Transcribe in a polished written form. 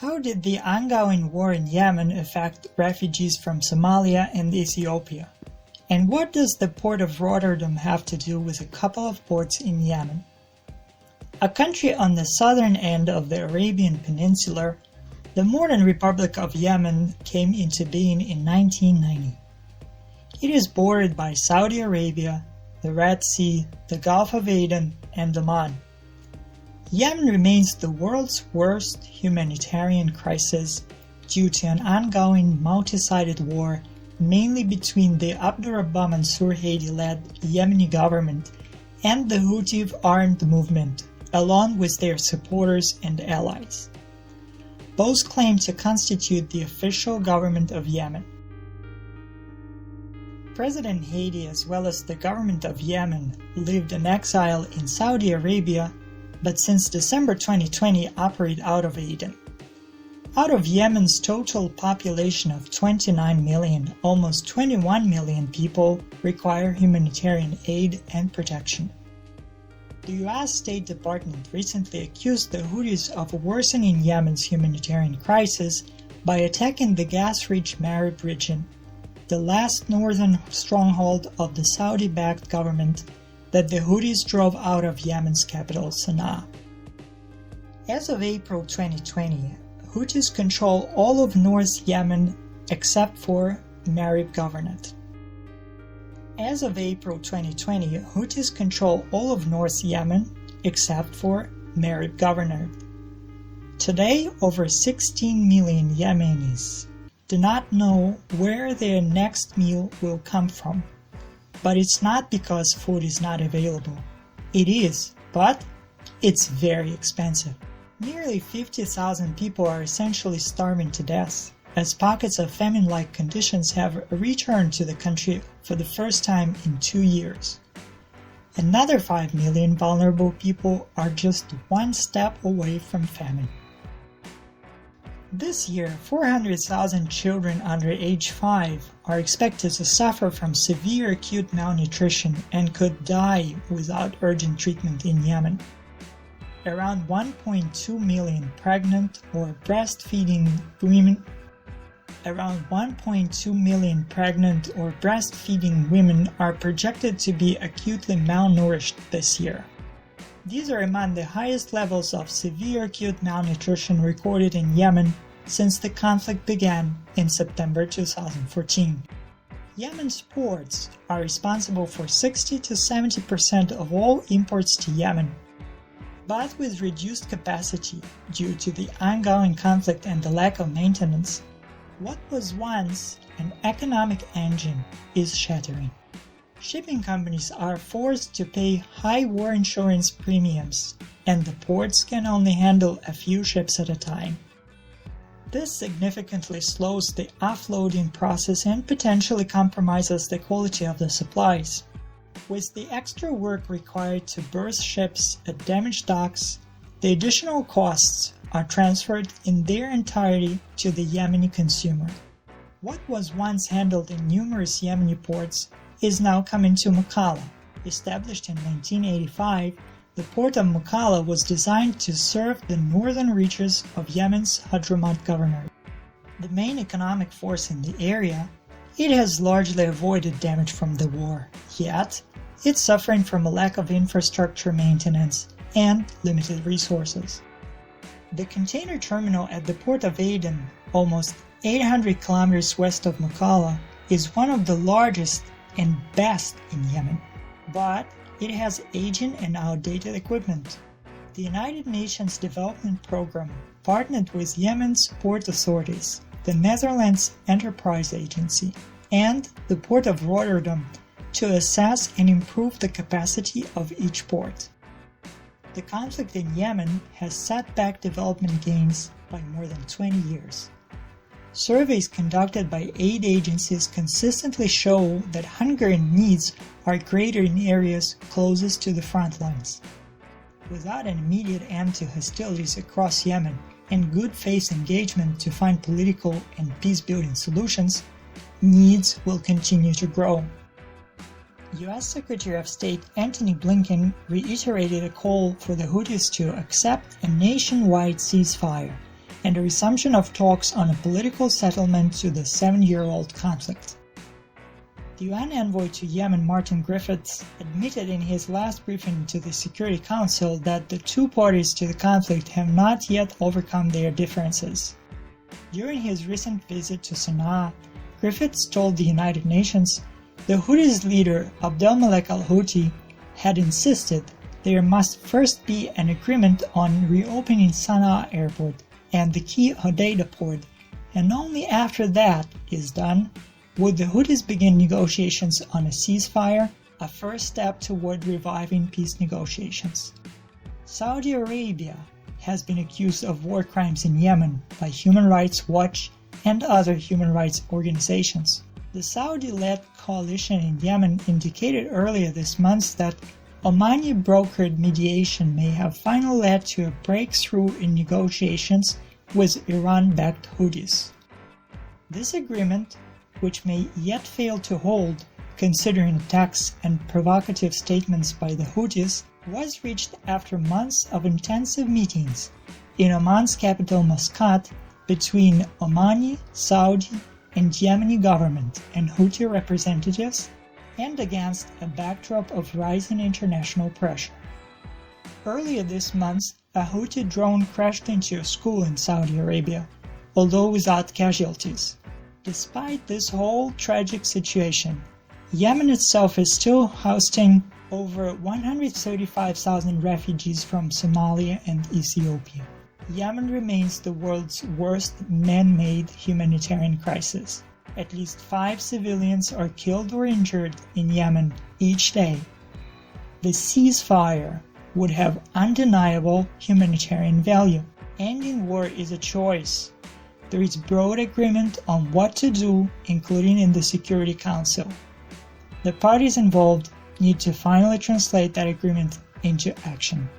How did the ongoing war in Yemen affect refugees from Somalia and Ethiopia? And what does the port of Rotterdam have to do with a couple of ports in Yemen? A country on the southern end of the Arabian Peninsula, the modern Republic of Yemen came into being in 1990. It is bordered by Saudi Arabia, the Red Sea, the Gulf of Aden, and Oman. Yemen remains the world's worst humanitarian crisis due to an ongoing multi-sided war, mainly between the Abdurrahman Mansur Hadi-led Yemeni government and the Houthi armed movement, along with their supporters and allies. Both claim to constitute the official government of Yemen. President Hadi, as well as the government of Yemen, lived in exile in Saudi Arabia, but since December 2020 operate out of Aden. Out of Yemen's total population of 29 million, almost 21 million people require humanitarian aid and protection. The U.S. State Department recently accused the Houthis of worsening Yemen's humanitarian crisis by attacking the gas-rich Marib region, the last northern stronghold of the Saudi-backed government that the Houthis drove out of Yemen's capital, Sana'a. As of April 2020, Houthis control all of North Yemen except for Marib Governorate. As of April 2020, Houthis control all of North Yemen except for Marib Governorate. Today, over 16 million Yemenis do not know where their next meal will come from. But it's not because food is not available. It is, but it's very expensive. Nearly 50,000 people are essentially starving to death, as pockets of famine-like conditions have returned to the country for the first time in 2 years. Another 5 million vulnerable people are just one step away from famine. This year, 400,000 children under age 5 are expected to suffer from severe acute malnutrition and could die without urgent treatment in Yemen. Around 1.2 million pregnant or breastfeeding women are projected to be acutely malnourished this year. These are among the highest levels of severe acute malnutrition recorded in Yemen since the conflict began in September 2014. Yemen's ports are responsible for 60 to 70% of all imports to Yemen. But with reduced capacity due to the ongoing conflict and the lack of maintenance, what was once an economic engine is shattering. Shipping companies are forced to pay high war insurance premiums, and the ports can only handle a few ships at a time. This significantly slows the offloading process and potentially compromises the quality of the supplies. With the extra work required to berth ships at damaged docks, the additional costs are transferred in their entirety to the Yemeni consumer. What was once handled in numerous Yemeni ports is now coming to Mukalla. Established in 1985, the port of Mukalla was designed to serve the northern reaches of Yemen's Hadramaut Governorate. The main economic force in the area, it has largely avoided damage from the war, yet it's suffering from a lack of infrastructure maintenance and limited resources. The container terminal at the port of Aden, almost 800 kilometers west of Mukalla, is one of the largest and best in Yemen, but it has aging and outdated equipment. The United Nations Development Program partnered with Yemen's port authorities, the Netherlands Enterprise Agency, and the Port of Rotterdam to assess and improve the capacity of each port. The conflict in Yemen has set back development gains by more than 20 years. Surveys conducted by aid agencies consistently show that hunger and needs are greater in areas closest to the front lines. Without an immediate end to hostilities across Yemen and good faith engagement to find political and peace-building solutions, needs will continue to grow. U.S. Secretary of State Antony Blinken reiterated a call for the Houthis to accept a nationwide ceasefire and a resumption of talks on a political settlement to the 7-year-old conflict. The UN envoy to Yemen, Martin Griffiths, admitted in his last briefing to the Security Council that the two parties to the conflict have not yet overcome their differences. During his recent visit to Sana'a, Griffiths told the United Nations the Houthis leader Abdelmalek al-Houthi had insisted there must first be an agreement on reopening Sana'a airport and the key Hodeidah port, and only after that is done would the Houthis begin negotiations on a ceasefire, a first step toward reviving peace negotiations. Saudi Arabia has been accused of war crimes in Yemen by Human Rights Watch and other human rights organizations. The Saudi-led coalition in Yemen indicated earlier this month that Omani-brokered mediation may have finally led to a breakthrough in negotiations with Iran-backed Houthis. This agreement, which may yet fail to hold, considering attacks and provocative statements by the Houthis, was reached after months of intensive meetings in Oman's capital Muscat between Omani, Saudi, and Yemeni government and Houthi representatives, and against a backdrop of rising international pressure. Earlier this month, a Houthi drone crashed into a school in Saudi Arabia, although without casualties. Despite this whole tragic situation, Yemen itself is still hosting over 135,000 refugees from Somalia and Ethiopia. Yemen remains the world's worst man-made humanitarian crisis. At least 5 civilians are killed or injured in Yemen each day. The ceasefire would have undeniable humanitarian value. Ending war is a choice. There is broad agreement on what to do, including in the Security Council. The parties involved need to finally translate that agreement into action.